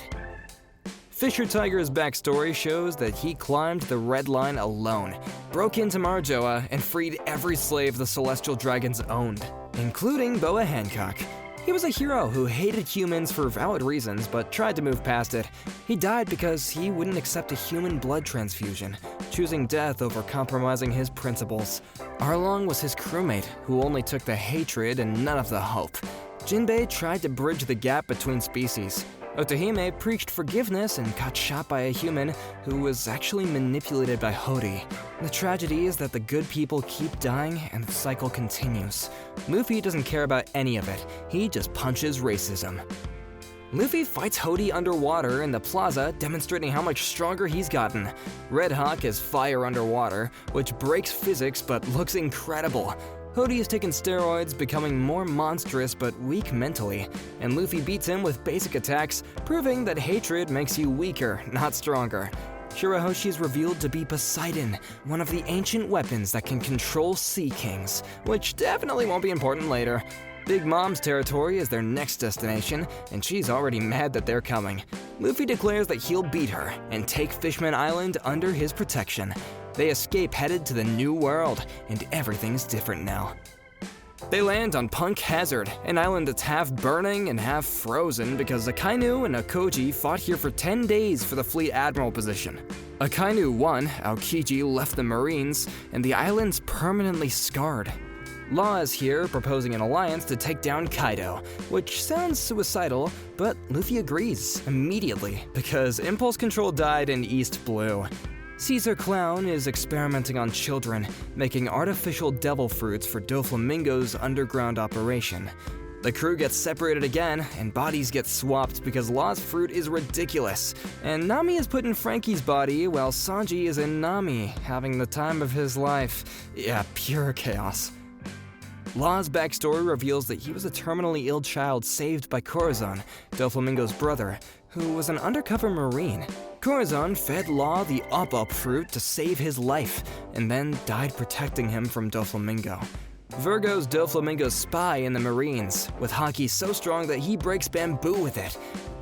Fisher Tiger's backstory shows that he climbed the Red Line alone, broke into Marjoa, and freed every slave the Celestial Dragons owned, including Boa Hancock. He was a hero who hated humans for valid reasons, but tried to move past it. He died because he wouldn't accept a human blood transfusion, choosing death over compromising his principles. Arlong was his crewmate, who only took the hatred and none of the hope. Jinbei tried to bridge the gap between species. Otohime preached forgiveness and got shot by a human who was actually manipulated by Hody. The tragedy is that the good people keep dying and the cycle continues. Luffy doesn't care about any of it, he just punches racism. Luffy fights Hody underwater in the plaza, demonstrating how much stronger he's gotten. Red Hawk is fire underwater, which breaks physics but looks incredible. Hody has taken steroids, becoming more monstrous but weak mentally, and Luffy beats him with basic attacks, proving that hatred makes you weaker, not stronger. Shirahoshi is revealed to be Poseidon, one of the ancient weapons that can control Sea Kings, which definitely won't be important later. Big Mom's territory is their next destination, and she's already mad that they're coming. Luffy declares that he'll beat her and take Fishman Island under his protection. They escape headed to the New World, and everything's different now. They land on Punk Hazard, an island that's half burning and half frozen because Akainu and Akoji fought here for 10 days for the fleet admiral position. Akainu won, Aokiji left the Marines, and the island's permanently scarred. Law is here proposing an alliance to take down Kaido, which sounds suicidal, but Luffy agrees immediately because impulse control died in East Blue. Caesar Clown is experimenting on children, making artificial devil fruits for Doflamingo's underground operation. The crew gets separated again, and bodies get swapped because Law's fruit is ridiculous. And Nami is put in Frankie's body while Sanji is in Nami, having the time of his life. Yeah, pure chaos. Law's backstory reveals that he was a terminally ill child saved by Corazon, Doflamingo's brother, who was an undercover Marine. Corazon fed Law the Up fruit to save his life, and then died protecting him from Doflamingo. Virgo's Doflamingo's spy in the Marines, with Haki so strong that he breaks bamboo with it.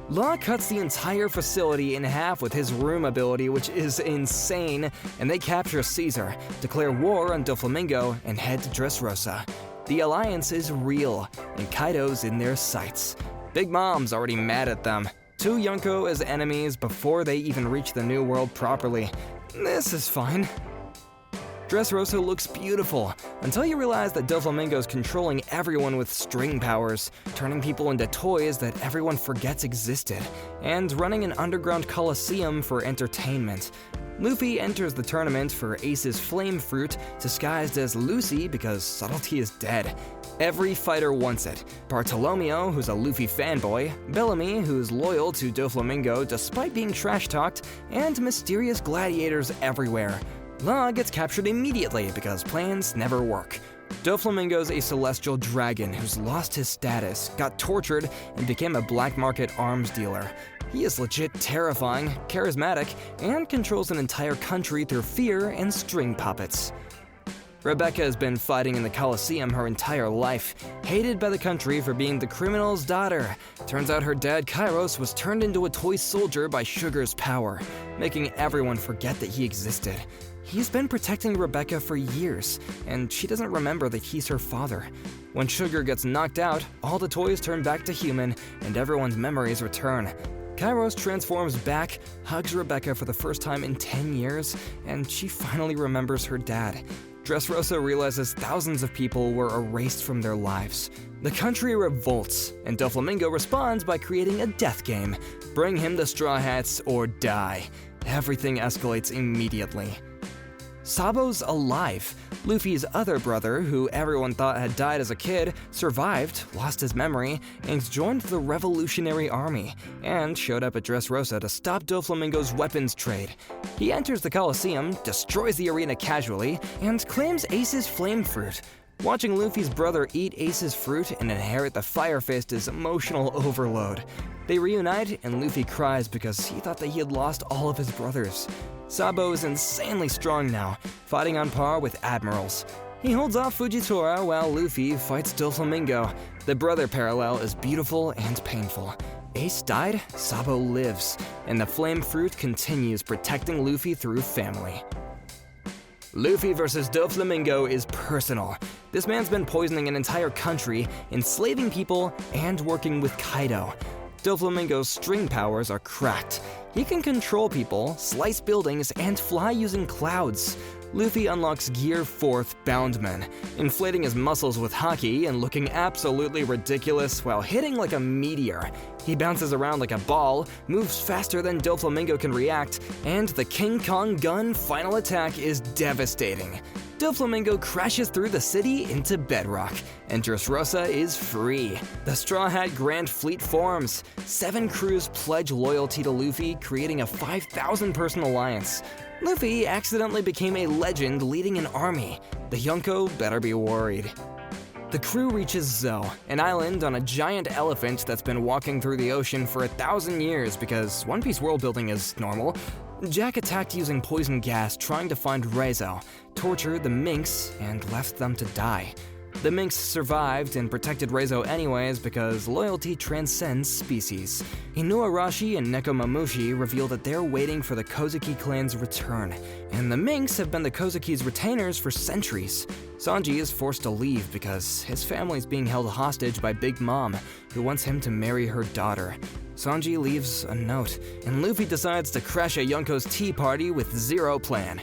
Law cuts the entire facility in half with his room ability, which is insane, and they capture Caesar, declare war on Doflamingo, and head to Dressrosa. The alliance is real, and Kaido's in their sights. Big Mom's already mad at them. 2 Yonko as enemies before they even reach the New World properly. This is fine. Dressrosa looks beautiful, until you realize that Doflamingo's controlling everyone with string powers, turning people into toys that everyone forgets existed, and running an underground coliseum for entertainment. Luffy enters the tournament for Ace's flame fruit, disguised as Lucy because subtlety is dead. Every fighter wants it. Bartolomeo, who's a Luffy fanboy, Bellamy, who's loyal to Doflamingo despite being trash-talked, and mysterious gladiators everywhere. Law gets captured immediately because plans never work. Doflamingo's a celestial dragon who's lost his status, got tortured, and became a black market arms dealer. He is legit terrifying, charismatic, and controls an entire country through fear and string puppets. Rebecca has been fighting in the Coliseum her entire life, hated by the country for being the criminal's daughter. Turns out her dad Kairos was turned into a toy soldier by Sugar's power, making everyone forget that he existed. He's been protecting Rebecca for years, and she doesn't remember that he's her father. When Sugar gets knocked out, all the toys turn back to human, and everyone's memories return. Kairos transforms back, hugs Rebecca for the first time in 10 years, and she finally remembers her dad. Dressrosa realizes thousands of people were erased from their lives. The country revolts, and Doflamingo responds by creating a death game. Bring him the Straw Hats or die. Everything escalates immediately. Sabo's alive. Luffy's other brother, who everyone thought had died as a kid, survived, lost his memory, and joined the Revolutionary Army, and showed up at Dressrosa to stop Doflamingo's weapons trade. He enters the Coliseum, destroys the arena casually, and claims Ace's flame fruit. Watching Luffy's brother eat Ace's fruit and inherit the Fire Fist is emotional overload. They reunite, and Luffy cries because he thought that he had lost all of his brothers. Sabo is insanely strong now, fighting on par with admirals. He holds off Fujitora while Luffy fights Doflamingo. The brother parallel is beautiful and painful. Ace died, Sabo lives, and the flame fruit continues protecting Luffy through family. Luffy versus Doflamingo is personal. This man's been poisoning an entire country, enslaving people, and working with Kaido. Doflamingo's string powers are cracked. He can control people, slice buildings, and fly using clouds. Luffy unlocks Gear 4th Boundman, inflating his muscles with haki and looking absolutely ridiculous while hitting like a meteor. He bounces around like a ball, moves faster than Doflamingo can react, and the King Kong gun final attack is devastating. Doflamingo crashes through the city into bedrock, and Dressrosa is free. The Straw Hat Grand Fleet forms. 7 crews pledge loyalty to Luffy, creating a 5,000-person alliance. Luffy accidentally became a legend leading an army. The Yonko better be worried. The crew reaches Zou, an island on a giant elephant that's been walking through the ocean for 1,000 years because One Piece world building is normal. Jack attacked using poison gas trying to find Reizo, tortured the minks, and left them to die. The minks survived and protected Reizo anyways because loyalty transcends species. Inuarashi and Nekomamushi reveal that they're waiting for the Kozuki clan's return, and the minks have been the Kozuki's retainers for centuries. Sanji is forced to leave because his family's being held hostage by Big Mom, who wants him to marry her daughter. Sanji leaves a note, and Luffy decides to crash a Yonko's tea party with zero plan.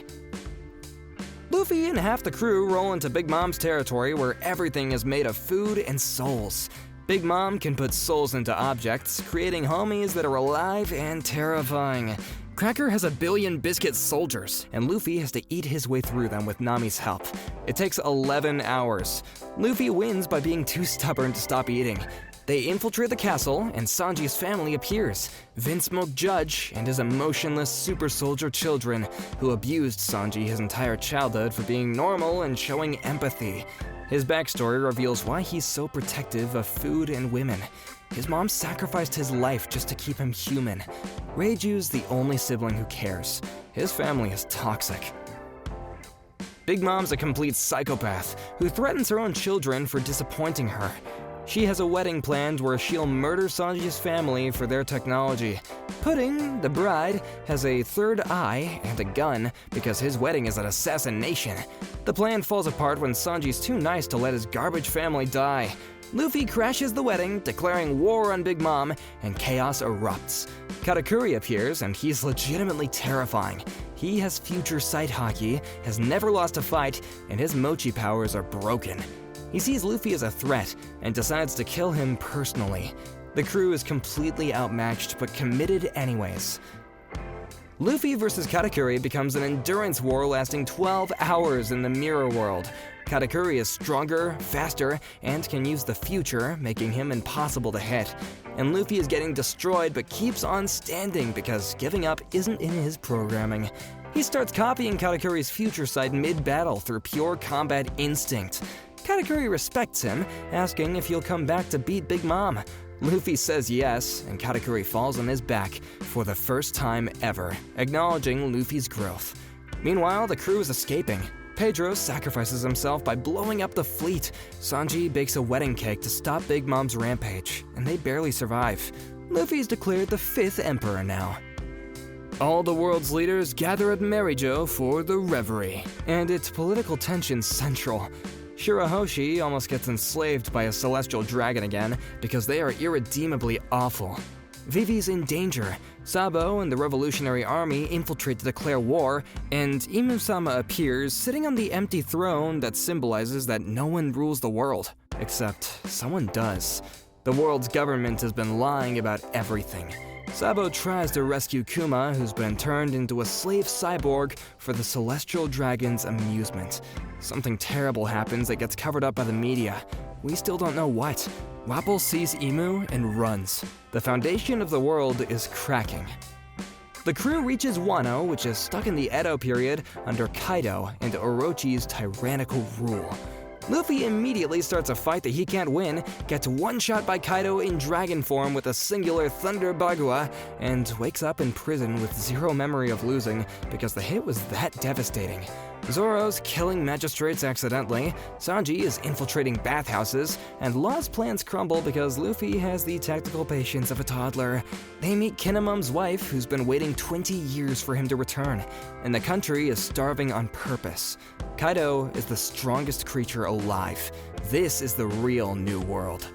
Luffy and half the crew roll into Big Mom's territory where everything is made of food and souls. Big Mom can put souls into objects, creating homies that are alive and terrifying. Cracker has 1 billion biscuit soldiers, and Luffy has to eat his way through them with Nami's help. It takes 11 hours. Luffy wins by being too stubborn to stop eating. They infiltrate the castle, and Sanji's family appears. Vinsmoke Judge and his emotionless super soldier children, who abused Sanji his entire childhood for being normal and showing empathy. His backstory reveals why he's so protective of food and women. His mom sacrificed his life just to keep him human. Reiju's the only sibling who cares. His family is toxic. Big Mom's a complete psychopath who threatens her own children for disappointing her. She has a wedding planned where she'll murder Sanji's family for their technology. Pudding, the bride, has a third eye and a gun because his wedding is an assassination. The plan falls apart when Sanji's too nice to let his garbage family die. Luffy crashes the wedding, declaring war on Big Mom, and chaos erupts. Katakuri appears, and he's legitimately terrifying. He has future sight haki, has never lost a fight, and his mochi powers are broken. He sees Luffy as a threat and decides to kill him personally. The crew is completely outmatched but committed anyways. Luffy versus Katakuri becomes an endurance war lasting 12 hours in the Mirror World. Katakuri is stronger, faster, and can use the future, making him impossible to hit. And Luffy is getting destroyed but keeps on standing because giving up isn't in his programming. He starts copying Katakuri's future sight mid-battle through pure combat instinct. Katakuri respects him, asking if he'll come back to beat Big Mom. Luffy says yes, and Katakuri falls on his back for the first time ever, acknowledging Luffy's growth. Meanwhile, the crew is escaping. Pedro sacrifices himself by blowing up the fleet. Sanji bakes a wedding cake to stop Big Mom's rampage, and they barely survive. Luffy's declared the 5th emperor now. All the world's leaders gather at Marijo for the reverie, and it's political tension central. Shirahoshi almost gets enslaved by a celestial dragon again because they are irredeemably awful. Vivi's in danger. Sabo and the Revolutionary Army infiltrate to declare war, and Imu-sama appears sitting on the empty throne that symbolizes that no one rules the world. Except someone does. The world's government has been lying about everything. Sabo tries to rescue Kuma, who's been turned into a slave cyborg for the Celestial Dragon's amusement. Something terrible happens that gets covered up by the media. We still don't know what. Wapol sees Imu and runs. The foundation of the world is cracking. The crew reaches Wano, which is stuck in the Edo period under Kaido and Orochi's tyrannical rule. Luffy immediately starts a fight that he can't win, gets one-shot by Kaido in dragon form with a singular Thunder Bagua, and wakes up in prison with zero memory of losing because the hit was that devastating. Zoro's killing magistrates accidentally, Sanji is infiltrating bathhouses, and Law's plans crumble because Luffy has the tactical patience of a toddler. They meet Kinemum's wife, who's been waiting 20 years for him to return, and the country is starving on purpose. Kaido is the strongest creature alive. This is the real New World.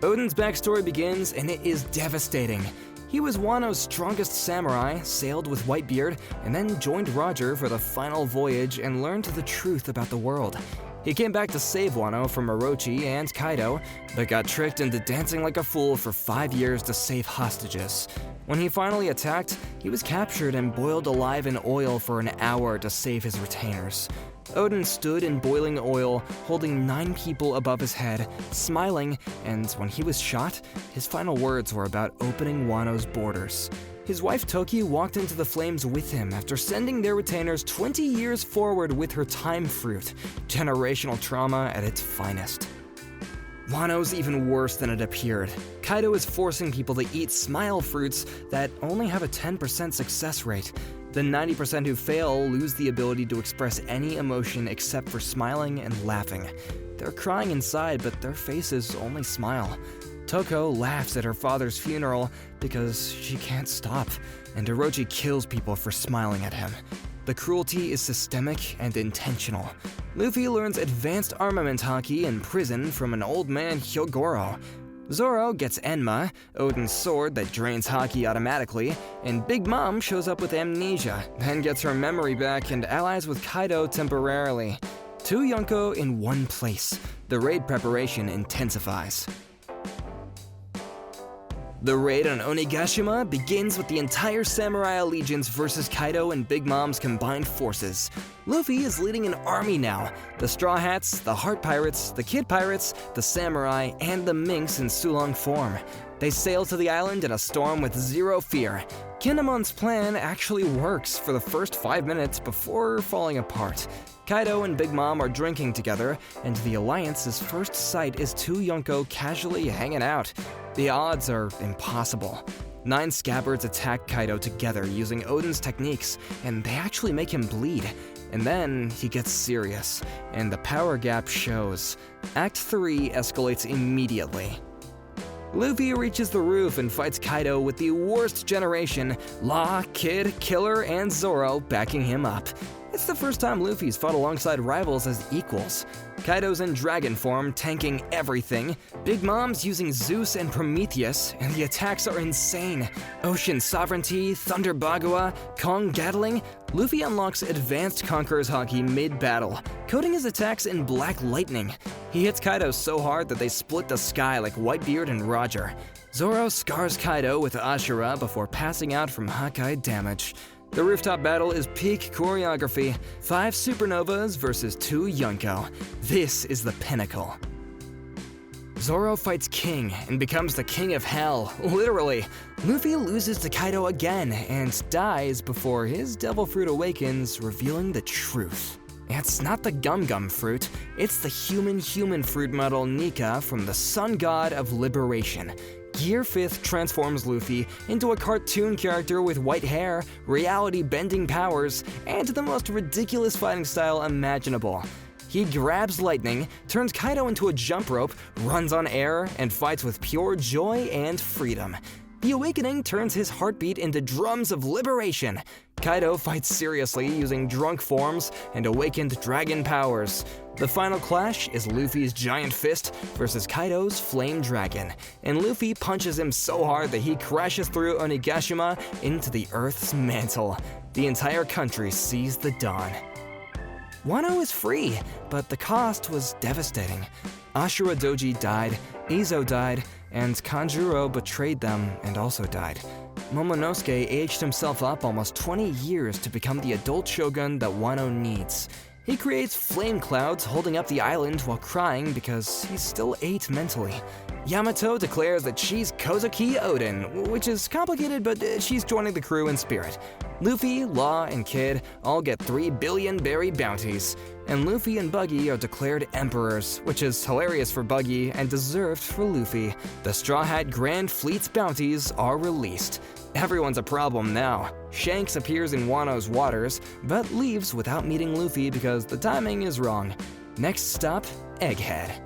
Oden's backstory begins, and it is devastating. He was Wano's strongest samurai, sailed with Whitebeard, and then joined Roger for the final voyage and learned the truth about the world. He came back to save Wano from Orochi and Kaido, but got tricked into dancing like a fool for 5 years to save hostages. When he finally attacked, he was captured and boiled alive in oil for an hour to save his retainers. Oden stood in boiling oil, holding 9 people above his head, smiling, and when he was shot, his final words were about opening Wano's borders. His wife Toki walked into the flames with him after sending their retainers 20 years forward with her time fruit, generational trauma at its finest. Wano's even worse than it appeared. Kaido is forcing people to eat smile fruits that only have a 10% success rate. The 90% who fail lose the ability to express any emotion except for smiling and laughing. They're crying inside, but their faces only smile. Toko laughs at her father's funeral because she can't stop, and Orochi kills people for smiling at him. The cruelty is systemic and intentional. Luffy learns advanced armament haki in prison from an old man Hyogoro. Zoro gets Enma, Oden's sword that drains haki automatically, and Big Mom shows up with amnesia, then gets her memory back and allies with Kaido temporarily. 2 Yonko in one place. The raid preparation intensifies. The raid on Onigashima begins with the entire Samurai Allegiance versus Kaido and Big Mom's combined forces. Luffy is leading an army now. The Straw Hats, the Heart Pirates, the Kid Pirates, the Samurai, and the Minks in Sulong form. They sail to the island in a storm with zero fear. Kinemon's plan actually works for the first 5 minutes before falling apart. Kaido and Big Mom are drinking together, and the Alliance's first sight is 2 Yonko casually hanging out. The odds are impossible. 9 scabbards attack Kaido together using Oden's techniques, and they actually make him bleed. And then he gets serious, and the power gap shows. Act 3 escalates immediately. Luffy reaches the roof and fights Kaido with the worst generation, Law, Kid, Killer, and Zoro backing him up. It's the first time Luffy's fought alongside rivals as equals. Kaido's in dragon form, tanking everything. Big Mom's using Zeus and Prometheus, and the attacks are insane. Ocean Sovereignty, Thunder Bagua, Kong Gatling. Luffy unlocks Advanced Conqueror's Haki mid-battle, coding his attacks in Black Lightning. He hits Kaido so hard that they split the sky like Whitebeard and Roger. Zoro scars Kaido with Ashura before passing out from Hawkeye damage. The rooftop battle is peak choreography. 5 supernovas versus 2 Yonko. This is the pinnacle. Zoro fights King and becomes the king of hell, literally. Luffy loses to Kaido again and dies before his devil fruit awakens, revealing the truth. It's not the Gum fruit, it's the human fruit model Nika from the sun god of liberation. Gear 5th transforms Luffy into a cartoon character with white hair, reality-bending powers, and the most ridiculous fighting style imaginable. He grabs lightning, turns Kaido into a jump rope, runs on air, and fights with pure joy and freedom. The awakening turns his heartbeat into drums of liberation. Kaido fights seriously using drunk forms and awakened dragon powers. The final clash is Luffy's giant fist versus Kaido's flame dragon, and Luffy punches him so hard that he crashes through Onigashima into the Earth's mantle. The entire country sees the dawn. Wano is free, but the cost was devastating. Ashura Doji died, Izo died, and Kanjuro betrayed them and also died. Momonosuke aged himself up almost 20 years to become the adult shogun that Wano needs. He creates flame clouds holding up the island while crying because he's still 8 mentally. Yamato declares that she's Kozuki Oden, which is complicated, but she's joining the crew in spirit. Luffy, Law, and Kid all get 3 billion berry bounties, and Luffy and Buggy are declared emperors, which is hilarious for Buggy and deserved for Luffy. The Straw Hat Grand Fleet's bounties are released. Everyone's a problem now. Shanks appears in Wano's waters, but leaves without meeting Luffy because the timing is wrong. Next stop, Egghead.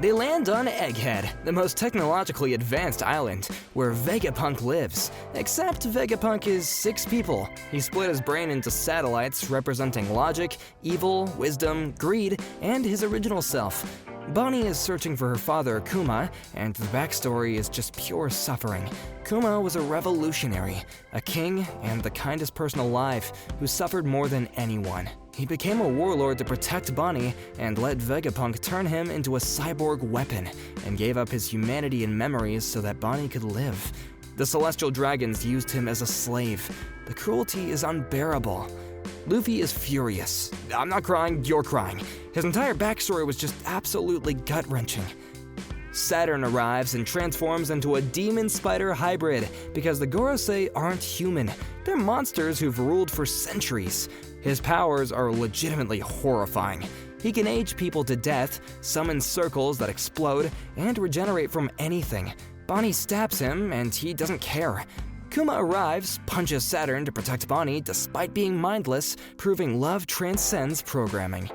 They land on Egghead, the most technologically advanced island, where Vegapunk lives. Except Vegapunk is 6 people. He split his brain into satellites representing logic, evil, wisdom, greed, and his original self. Bonnie is searching for her father, Kuma, and the backstory is just pure suffering. Kuma was a revolutionary, a king, and the kindest person alive, who suffered more than anyone. He became a warlord to protect Bonnie and let Vegapunk turn him into a cyborg weapon, and gave up his humanity and memories so that Bonnie could live. The Celestial Dragons used him as a slave. The cruelty is unbearable. Luffy is furious. I'm not crying, you're crying. His entire backstory was just absolutely gut-wrenching. Saturn arrives and transforms into a demon spider hybrid because the Gorosei aren't human. They're monsters who've ruled for centuries. His powers are legitimately horrifying. He can age people to death, summon circles that explode, and regenerate from anything. Bonnie stabs him, and he doesn't care. Kuma arrives, punches Saturn to protect Bonnie despite being mindless, proving love transcends programming.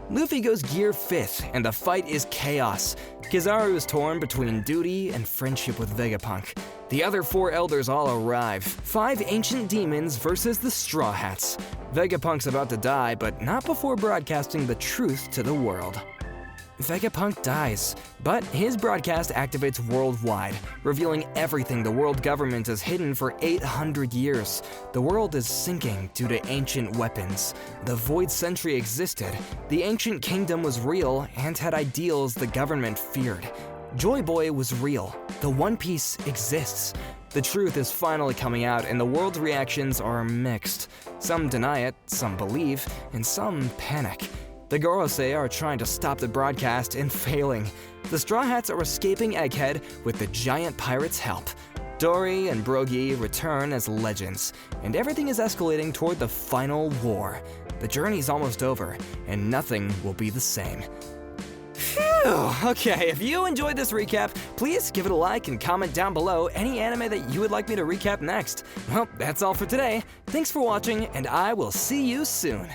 Luffy goes gear 5th, and the fight is chaos. Kizaru is torn between duty and friendship with Vegapunk. The other 4 elders all arrive. 5 ancient demons versus the Straw Hats. Vegapunk's about to die, but not before broadcasting the truth to the world. Vegapunk dies, but his broadcast activates worldwide, revealing everything the world government has hidden for 800 years. The world is sinking due to ancient weapons. The Void Century existed. The ancient kingdom was real and had ideals the government feared. Joy Boy was real. The One Piece exists. The truth is finally coming out, and the world's reactions are mixed. Some deny it, some believe, and some panic. The Gorosei are trying to stop the broadcast and failing. The Straw Hats are escaping Egghead with the giant pirates' help. Dory and Brogy return as legends, and everything is escalating toward the final war. The journey's almost over, and nothing will be the same. Phew! Okay, if you enjoyed this recap, please give it a like and comment down below any anime that you would like me to recap next. Well, that's all for today. Thanks for watching, and I will see you soon.